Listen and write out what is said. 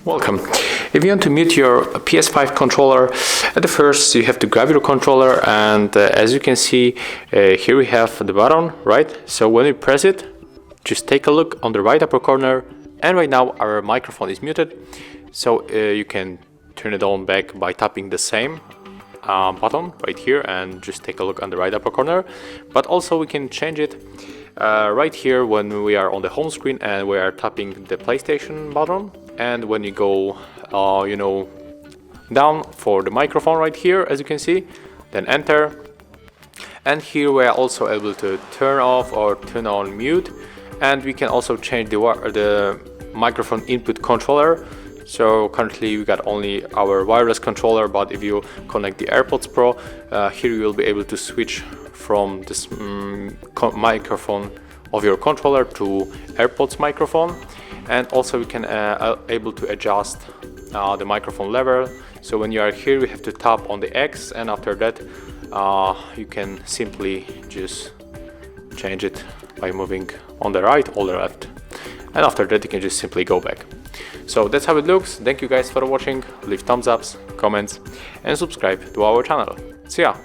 Welcome. If you want to mute your PS5 controller, at the first you have to grab your controller, and as you can see, here we have the button, right? So when you press it, just take a look on the right upper corner, and right now our microphone is muted. So you can turn it on back by tapping the same button right here, and just take a look on the right upper corner. But also we can change it right here when we are on the home screen and we are tapping the PlayStation button. And when you go down for the microphone right here, as you can see, then enter. And here we are also able to turn off or turn on mute, and we can also change the microphone input controller. So currently we got only our wireless controller, but if you connect the AirPods Pro, here you will be able to switch from this microphone of your controller to AirPods microphone. And also we can able to adjust the microphone level. So when you are here, you have to tap on the X, and after that you can simply just change it by moving on the right or the left, and after that you can just simply go back. So that's how it looks. Thank you guys for watching. Leave thumbs ups, comments, and subscribe to our channel. See ya!